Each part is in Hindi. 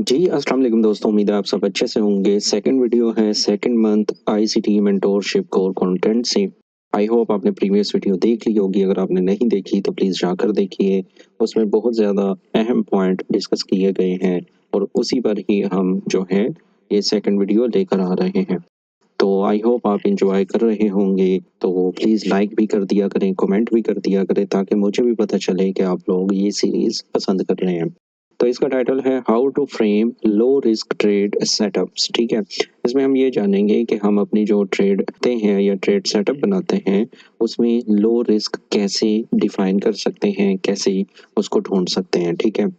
जी, अस्सलाम वालेकुम दोस्तों, उम्मीद है आप सब अच्छे से होंगे। सेकंड वीडियो है second month ICT mentorship core content से। आई होप आपने प्रीवियस वीडियो देख ली होगी। अगर आपने नहीं देखी तो प्लीज़ जाकर देखिए। उसमें बहुत ज़्यादा अहम पॉइंट डिस्कस किए गए हैं और उसी पर ही हम जो है ये सेकंड वीडियो लेकर आ रहे हैं। तो आई होप आप एंजॉय कर रहे होंगे। तो प्लीज़ लाइक भी कर दिया करें, कमेंट भी कर दिया करें ताकि मुझे भी पता चले कि आप लोग ये सीरीज़ पसंद कर रहे हैं। तो इसका टाइटल है how to frame low risk trade setups. ठीक है, इसमें हम ये जानेंगे कि हम अपनी जो ट्रेड करते हैं या ट्रेड सेटअप बनाते हैं उसमें लो रिस्क कैसे डिफाइन कर सकते हैं, कैसे उसको ढूंढ सकते हैं। ठीक है,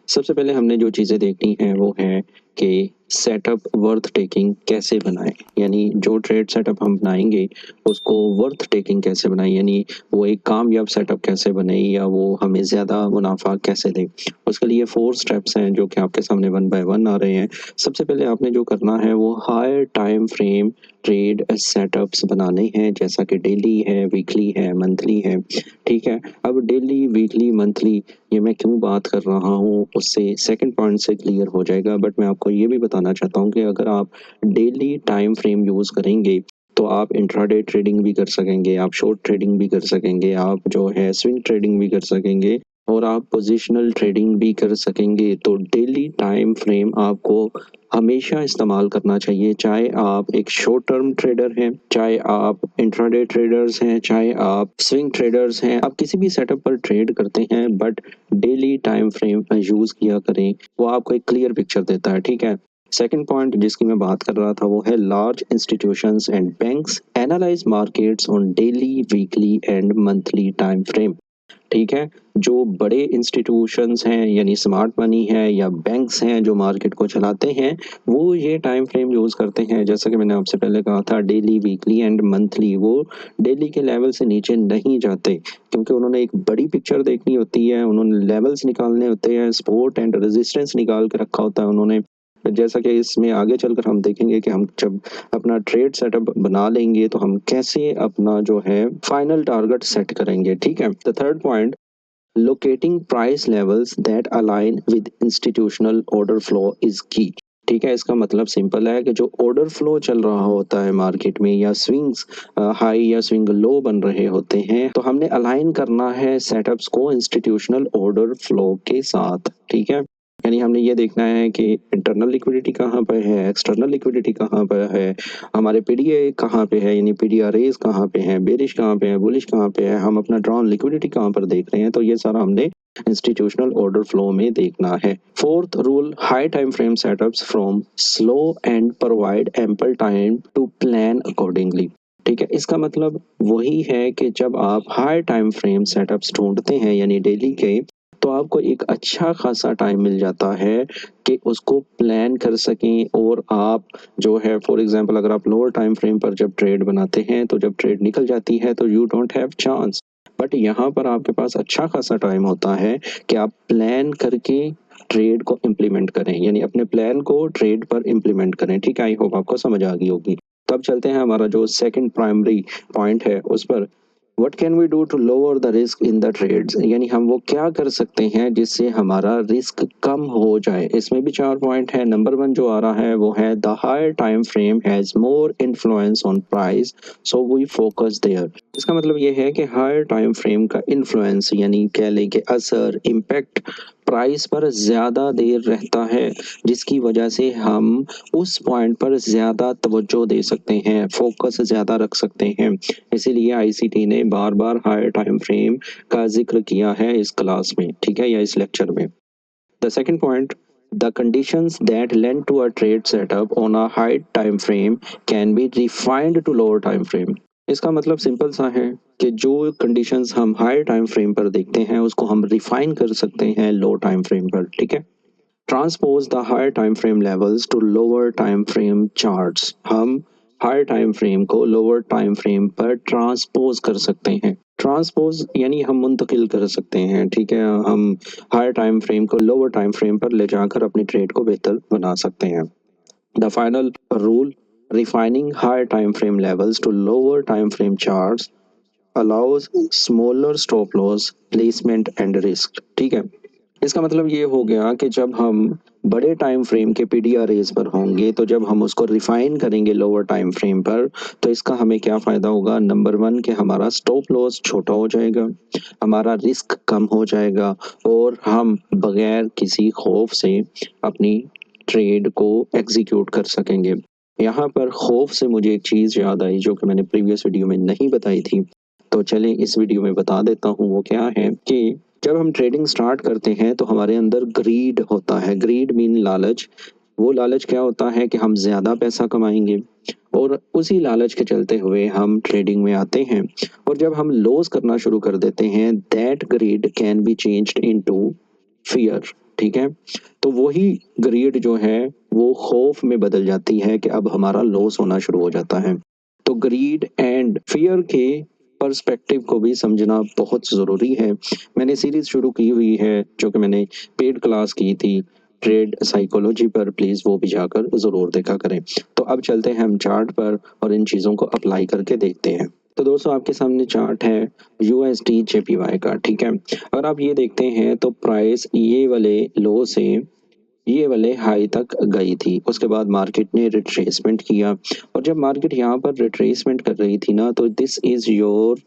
सबसे पहले हमने जो चीज़ें देखनी है वो है कि सेटअप वर्थ टेकिंग कैसे बनाएं, यानी जो ट्रेड सेटअप हम बनाएंगे उसको वर्थ टेकिंग कैसे बनाएं, यानी वो एक कामयाब सेटअप कैसे बने या वो हमें ज़्यादा मुनाफा कैसे दे। उसके लिए 4 स्टेप्स हैं जो कि आपके सामने वन बाय वन आ रहे हैं। सबसे पहले आपने जो करना है वो higher time frame trade setups बनाने हैं, जैसा कि डेली है, वीकली है, मंथली है। ठीक है, अब डेली, वीकली, मंथली ये मैं क्यों बात कर रहा हूँ उससे सेकंड पॉइंट से क्लियर हो जाएगा। बट मैं आपको ये भी बताना चाहता हूँ कि अगर आप डेली टाइम फ्रेम यूज़ करेंगे तो आप इंट्राडे ट्रेडिंग भी कर सकेंगे, आप शॉर्ट ट्रेडिंग भी कर सकेंगे, आप जो है स्विंग ट्रेडिंग भी कर सकेंगे और आप पोजिशनल ट्रेडिंग भी कर सकेंगे। तो डेली टाइम फ्रेम आपको हमेशा इस्तेमाल करना चाहिए, चाहे आप एक शॉर्ट टर्म ट्रेडर हैं, चाहे आप इंट्राडे ट्रेडर्स हैं, चाहे आप स्विंग ट्रेडर्स हैं, आप किसी भी सेटअप पर ट्रेड करते हैं but daily time frame use किया करें, वो आपको एक क्लियर पिक्चर देता है। ठीक है, सेकंड पॉइंट जिसकी मैं बात कर रहा था वो है large institutions and banks analyse markets on daily, weekly and monthly time frame. ठीक है, जो बड़े इंस्टीट्यूशंस हैं यानी स्मार्ट मनी है या बैंक्स हैं जो मार्केट को चलाते हैं, वो ये टाइम फ्रेम यूज़ करते हैं। जैसा कि मैंने आपसे पहले कहा था, डेली, वीकली एंड मंथली। वो डेली के लेवल से नीचे नहीं जाते क्योंकि उन्होंने एक बड़ी पिक्चर देखनी होती है, उन्होंने लेवल्स निकालने होते हैं, सपोर्ट एंड रेजिस्टेंस निकाल के रखा होता है उन्होंने। जैसा कि इसमें आगे चलकर हम देखेंगे कि हम जब अपना ट्रेड सेटअप बना लेंगे तो हम कैसे अपना जो है फाइनल टारगेट सेट करेंगे। ठीक है, the third point, locating price levels that align with institutional order flow is की। ठीक है, इसका मतलब सिंपल है कि जो ऑर्डर फ्लो चल रहा होता है मार्केट में या स्विंग्स हाई या स्विंग लो बन रहे होते हैं तो हमने अलाइन करना है सेटअप्स को इंस्टीट्यूशनल ऑर्डर फ्लो के साथ। ठीक है, यानी हमने ये देखना है कि इंटरनल लिक्विडिटी कहाँ पर है, एक्सटर्नल लिक्विडिटी कहाँ पर है, हमारे पीडीए कहाँ पे है, यानी पीडीआरएस कहाँ पे है, बेरिश कहाँ पे है, बुलिश कहाँ पे है, हम अपना ड्रॉन लिक्विडिटी कहाँ पर देख रहे हैं। तो ये सारा हमने इंस्टीट्यूशनल ऑर्डर फ्लो में देखना है। Fourth rule, high time frame setups from slow end provide ample time to plan accordingly. ठीक है, इसका मतलब वही है कि जब आप हाई टाइम फ्रेम सेटअप्स ढूंढते हैं यानी डेली के, तो आपको एक अच्छा खासा टाइम मिल जाता है कि उसको प्लान कर सकें। और आप जो है फॉर एग्जांपल अगर आप लोअर टाइम फ्रेम पर जब ट्रेड बनाते हैं तो जब ट्रेड निकल जाती है तो you don't have chance, but यहाँ पर आपके पास अच्छा खासा टाइम होता है कि आप प्लान करके ट्रेड को इम्प्लीमेंट करें, यानी अपने प्लान को ट्रेड पर इम्प्लीमेंट करें। ठीक है, आई होप आपको समझ आ गई होगी। तब चलते हैं हमारा जो सेकंड प्राइमरी पॉइंट है उस पर, what can we do to lower the risk in the trades, यानी हम वो क्या कर सकते हैं जिससे हमारा रिस्क कम हो जाए। इसमें भी 4 पॉइंट है। नंबर 1 जो आ रहा है वो है the higher time frame has more influence on price so we focus there. इसका मतलब ये है कि हायर टाइम फ्रेम का इन्फ्लुएंस यानी कह लें कि असर, इम्पैक्ट प्राइस पर ज़्यादा देर रहता है, जिसकी वजह से हम उस पॉइंट पर ज़्यादा तवज्जो दे सकते हैं, फोकस ज़्यादा रख सकते हैं। इसीलिए आईसीटी ने बार बार हायर टाइम फ्रेम का जिक्र किया है इस क्लास में, ठीक है, या इस लेक्चर में। The second point, the conditions that lend to a trade setup on a high time frame can be refined to lower time frame। इसका मतलब सिंपल सा है कि जो कंडीशंस हम हाई टाइम फ्रेम पर देखते हैं उसको हम रिफाइन कर सकते हैं लो टाइम फ्रेम पर। ठीक है, transpose the higher time frame levels to lower time frame charts. हम हायर टाइम फ्रेम को लोअर टाइम फ्रेम पर ट्रांसपोज कर सकते हैं। ट्रांसपोज यानी हम मुंतकिल कर सकते हैं। ठीक है, हम हायर टाइम फ्रेम को लोअर टाइम फ्रेम पर ले जाकर अपनी ट्रेड को बेहतर बना सकते हैं। The final rule, refining higher time frame levels to lower time frame charts allows smaller stop loss placement and risk। ठीक है, इसका मतलब ये हो गया कि जब हम बड़े टाइम फ्रेम के पीडीआरएस पर होंगे तो जब हम उसको रिफाइन करेंगे लोअर टाइम फ्रेम पर तो इसका हमें क्या फायदा होगा। नंबर वन कि हमारा स्टॉप लॉस छोटा हो जाएगा, हमारा रिस्क कम हो जाएगा और हम बगैर किसी खौफ से अपनी ट्रेड को एग्जीक्यूट कर सकेंगे। यहाँ पर खौफ से मुझे एक चीज़ याद आई जो कि मैंने प्रीवियस वीडियो में नहीं बताई थी, तो चलें इस वीडियो में बता देता हूँ। वो क्या है कि जब हम ट्रेडिंग स्टार्ट करते हैं तो हमारे अंदर ग्रीड होता है। ग्रीड मीन लालच। वो लालच क्या होता है कि हम ज़्यादा पैसा कमाएंगे और उसी लालच के चलते हुए हम ट्रेडिंग में आते हैं और जब हम लॉस करना शुरू कर देते हैं that grid can be changed into fear. ठीक है, तो वही ग्रीड जो है वो खौफ में बदल जाती है कि अब हमारा लॉस होना शुरू हो जाता है। तो ग्रीड एंड फियर के पर्सपेक्टिव को भी समझना बहुत ज़रूरी है। मैंने सीरीज शुरू की हुई है जो कि मैंने पेड क्लास की थी ट्रेड साइकोलॉजी पर, प्लीज़ वो भी जाकर ज़रूर देखा करें। तो अब चलते हैं हम चार्ट पर और इन चीज़ों को अप्लाई करके देखते हैं। तो दोस्तों आपके सामने चार्ट है यूएसडी जेपीवाई का। ठीक है, अगर आप ये देखते हैं तो प्राइस ये वाले लो से ये वाले हाई तक गई थी, उसके बाद मार्केट ने रिट्रेसमेंट किया और जब मार्केट यहाँ पर रिट्रेसमेंट कर रही थी ना तो this is your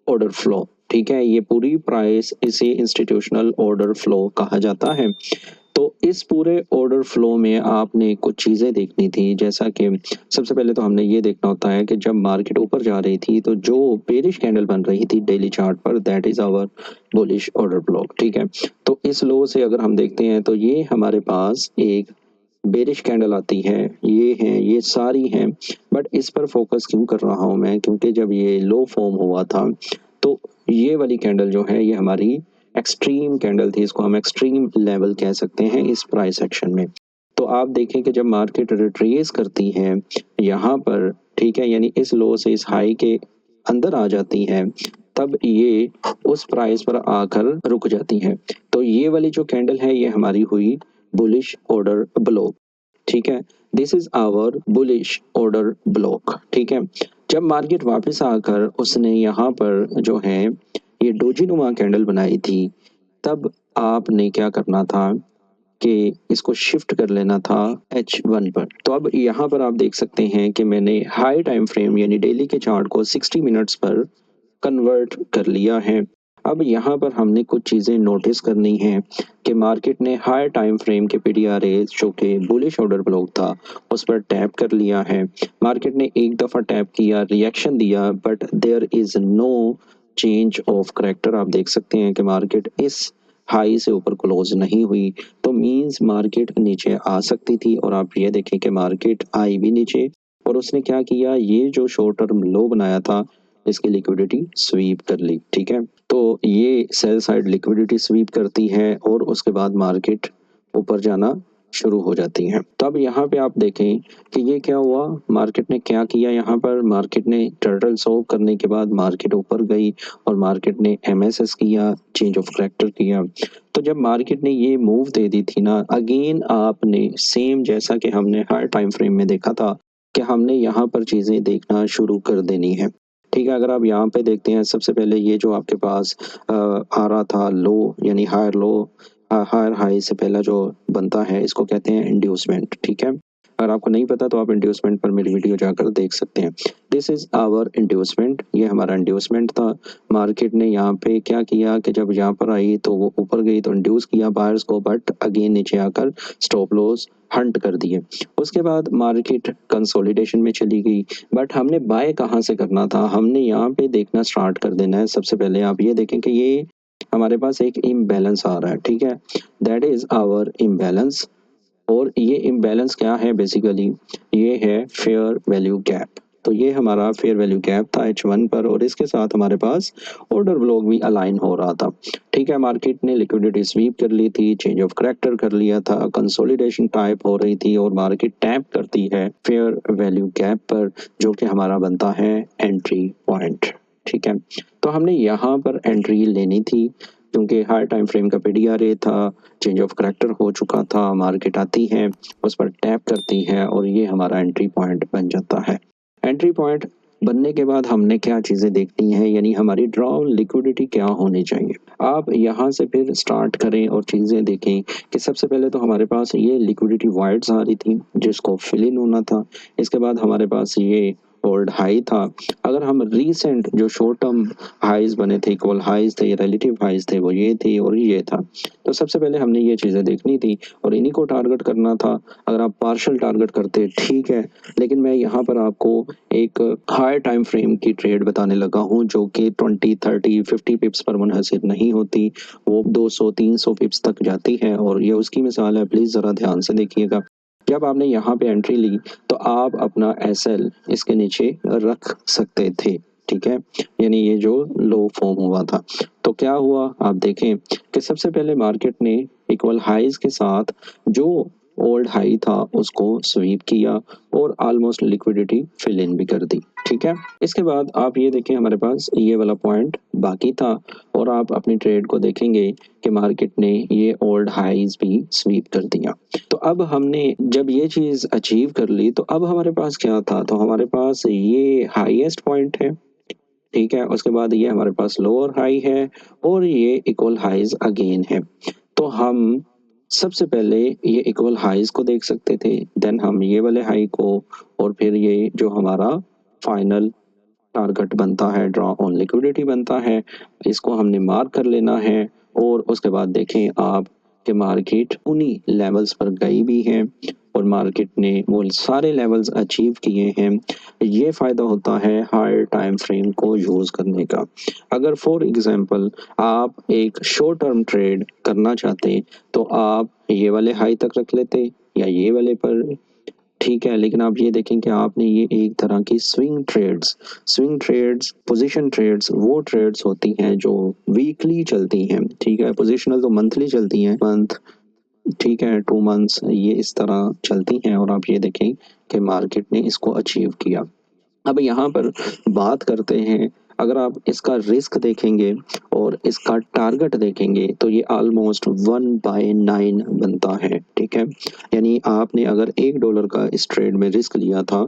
order flow. ठीक है, ये पूरी प्राइस इसे इंस्टीट्यूशनल ऑर्डर फ्लो कहा जाता है। तो इस पूरे ऑर्डर फ्लो में आपने कुछ चीज़ें देखनी थी, जैसा कि सबसे पहले तो हमने ये देखना होता है कि जब मार्केट ऊपर जा रही थी तो जो बेरिश कैंडल बन रही थी डेली चार्ट पर that is our bullish order block. ठीक है, तो इस लो से अगर हम देखते हैं तो ये हमारे पास एक बेरिश कैंडल आती है, ये हैं, ये सारी हैं। बट इस पर फोकस क्यों कर रहा हूँ मैं, क्योंकि जब ये लो फॉर्म हुआ था तो ये वाली कैंडल जो है ये हमारी एक्सट्रीम कैंडल थी, इसको हम एक्सट्रीम लेवल कह सकते हैं इस प्राइस एक्शन में। तो आप देखें कि जब मार्केट रिट्रेस करती है यहाँ पर, ठीक है, यानी इस लो से इस हाई के अंदर आ जाती है तब ये उस प्राइस पर आकर रुक जाती है। तो ये वाली जो कैंडल है ये हमारी हुई बुलिश ऑर्डर ब्लॉक। ठीक है, this is our bullish order block. ठीक है, जब मार्केट वापस आकर उसने यहाँ पर जो है ये डोजी नुमा कैंडल बनाई थी तब आपने क्या करना था कि इसको शिफ्ट कर लेना था H1 पर। तो अब यहाँ पर आप देख सकते हैं कि मैंने हाई टाइम फ्रेम यानी डेली के चार्ट को 60 मिनट्स पर कन्वर्ट कर लिया है। अब यहाँ पर हमने कुछ चीज़ें नोटिस करनी है कि मार्केट ने हाई टाइम फ्रेम के पीडीआरए जो कि बुलिश ऑर्डर ब्लॉक था उस पर टैप कर लिया है। मार्केट ने एक दफ़ा टैप किया, रिएक्शन दिया, but there is no change of character. आप देख सकते हैं कि मार्केट इस हाई से ऊपर क्लोज नहीं हुई, तो मींस मार्केट नीचे आ सकती थी और आप ये देखें कि मार्केट आई भी नीचे और उसने क्या किया, ये जो शॉर्ट टर्म लो बनाया था इसकी लिक्विडिटी स्वीप कर ली। ठीक है, तो ये सेल साइड लिक्विडिटी स्वीप करती है और उसके बाद मार्केट ऊपर जाना शुरू हो जाती है। तो अब यहाँ पे आप देखें कि ये क्या हुआ, मार्केट ने क्या किया, यहाँ पर मार्केट ने टर्टल सॉल्व करने के बाद मार्केट ऊपर गई और मार्केट ने एमएसएस किया, चेंज ऑफ करेक्टर किया। तो जब मार्केट ने ये मूव दे दी थी ना, अगेन आपने सेम जैसा कि हमने हर टाइम फ्रेम में देखा था कि हमने यहाँ पर चीज़ें देखना शुरू कर देनी है। ठीक है, अगर आप यहाँ पे देखते हैं सबसे पहले ये जो आपके पास आ रहा था लो यानी हायर लो हायर हाई से पहला जो बनता है इसको कहते हैं इंड्यूसमेंट। ठीक है, अगर आपको नहीं पता तो आप इंड्यूसमेंट पर मेरी वीडियो जाकर देख सकते हैं। दिस इज आवर इंड्यूसमेंट, ये हमारा इंड्यूसमेंट था। मार्केट ने यहाँ पे क्या किया कि जब यहाँ पर आई तो वो ऊपर गई तो इंड्यूस किया बायर्स को, बट अगेन नीचे आकर स्टॉप लॉस हंट कर दिए। उसके बाद मार्केट कंसोलिडेशन में चली गई, बट हमने बाय कहाँ से करना था, हमने यहाँ पे देखना स्टार्ट कर देना है। सबसे पहले आप ये देखें कि ये हमारे पास एक इम्बैलेंस आ रहा है। ठीक है, दैट इज आवर इम्बैलेंस और ये इम्बैलेंस क्या है, बेसिकली ये है फेयर वैल्यू गैप। तो ये हमारा फेयर वैल्यू गैप था H1 पर और इसके साथ हमारे पास ऑर्डर ब्लॉक भी अलाइन हो रहा था। ठीक है, मार्केट ने लिक्विडिटी स्वीप कर ली थी, चेंज ऑफ करेक्टर कर लिया था, कंसोलिडेशन टाइप हो रही थी और मार्केट टैप करती है फेयर वैल्यू गैप पर जो कि हमारा बनता है एंट्री पॉइंट। ठीक है, तो हमने यहाँ पर एंट्री लेनी थी क्योंकि हाई टाइम फ्रेम का पीडीआरए था, चेंज ऑफ करेक्टर हो चुका था, मार्केट आती है उस पर टैप करती है और ये हमारा एंट्री पॉइंट बन जाता है। एंट्री पॉइंट बनने के बाद हमने क्या चीज़ें देखनी है, यानी हमारी ड्रॉ लिक्विडिटी क्या होनी चाहिए। आप यहाँ से फिर स्टार्ट करें और चीज़ें देखें कि सबसे पहले तो हमारे पास ये लिक्विडिटी वाइड्स आ रही थी जिसको फिल इन होना था। इसके बाद हमारे पास ये ओल्ड हाई था। अगर हम रीसेंट जो शॉर्ट टर्म हाईज बने थे, इक्वल हाईज थे, रिलेटिव हाईज थे, वो ये थे और ये था। तो सबसे पहले हमने ये चीज़ें देखनी थी और इन्हीं को टारगेट करना था। अगर आप पार्शियल टारगेट करते ठीक है, लेकिन मैं यहाँ पर आपको एक हायर टाइम फ्रेम की ट्रेड बताने लगा हूँ जो कि 20 30 50 पिप्स पर मुनहसर नहीं होती, वो 200 300 पिप्स तक जाती है और ये उसकी मिसाल है। प्लीज़ ज़रा ध्यान से देखिएगा। जब आपने यहाँ पे एंट्री ली तो आप अपना एसएल इसके नीचे रख सकते थे, ठीक है, यानी ये जो लो फॉर्म हुआ था। तो क्या हुआ आप देखें कि सबसे पहले मार्केट ने इक्वल हाइज के साथ जो ओल्ड हाई था उसको स्वीप किया और ऑलमोस्ट लिक्विडिटी फिल इन भी कर दी, ठीक है। इसके बाद आप ये देखें हमारे पास ये वाला पॉइंट बाकी था और आप अपनी ट्रेड को देखेंगे कि मार्केट ने ये ओल्ड हाईज भी स्वीप कर दिया। तो अब हमने जब ये चीज़ अचीव कर ली तो अब हमारे पास क्या था, तो हमारे पास ये हाईएस्ट पॉइंट है, ठीक है। उसके बाद ये हमारे पास लोअर हाई है और ये इक्वल हाईज अगेन है। तो हम सबसे पहले ये इक्वल हाईज को देख सकते थे, देन हम ये वाले हाई को और फिर ये जो हमारा फाइनल टारगेट बनता है, ड्रॉ ऑन लिक्विडिटी बनता है, इसको हमने मार्क कर लेना है। और उसके बाद देखें आप कि मार्केट उन्हीं लेवल्स पर गई भी है और मार्केट ने वो सारे लेवल्स अचीव किए हैं। ये फ़ायदा होता है हायर टाइम फ्रेम को यूज़ करने का। अगर फॉर एग्जांपल आप एक शॉर्ट टर्म ट्रेड करना चाहते तो आप ये वाले हाई तक रख लेते या ये वाले पर, ठीक है। लेकिन आप ये देखें कि आपने ये एक तरह की स्विंग ट्रेड्स पोजीशन ट्रेड्स वो ट्रेड्स होती हैं जो वीकली चलती हैं, ठीक है। पोजीशनल तो मंथली चलती हैं, मंथ, ठीक है, 2 मंथ्स ये इस तरह चलती हैं और आप ये देखें कि मार्केट ने इसको अचीव किया। अब यहाँ पर बात करते हैं, अगर आप इसका रिस्क देखेंगे और इसका टारगेट देखेंगे तो ये ऑलमोस्ट 1/9 बनता है, ठीक है। यानी आपने अगर $1 का इस ट्रेड में रिस्क लिया था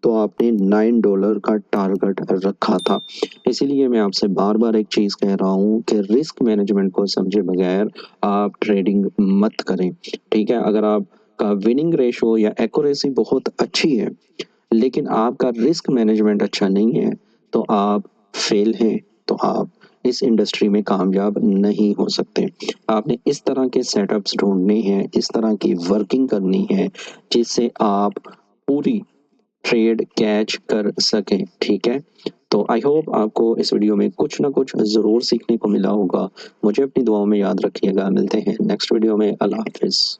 तो आपने $9 का टारगेट रखा था। इसीलिए मैं आपसे बार बार एक चीज़ कह रहा हूँ कि रिस्क मैनेजमेंट को समझे बगैर आप ट्रेडिंग मत करें, ठीक है। अगर आपका विनिंग रेशो या एक्यूरेसी बहुत अच्छी है लेकिन आपका रिस्क मैनेजमेंट अच्छा नहीं है तो आप फेल हैं, तो आप इस इंडस्ट्री में कामयाब नहीं हो सकते। आपने इस तरह के सेटअप्स ढूंढने हैं, इस तरह की वर्किंग करनी है जिससे आप पूरी ट्रेड कैच कर सकें, ठीक है। तो आई होप आपको इस वीडियो में कुछ ना कुछ ज़रूर सीखने को मिला होगा। मुझे अपनी दुआओं में याद रखिएगा। मिलते हैं नेक्स्ट वीडियो में। अल्लाह हाफिज़।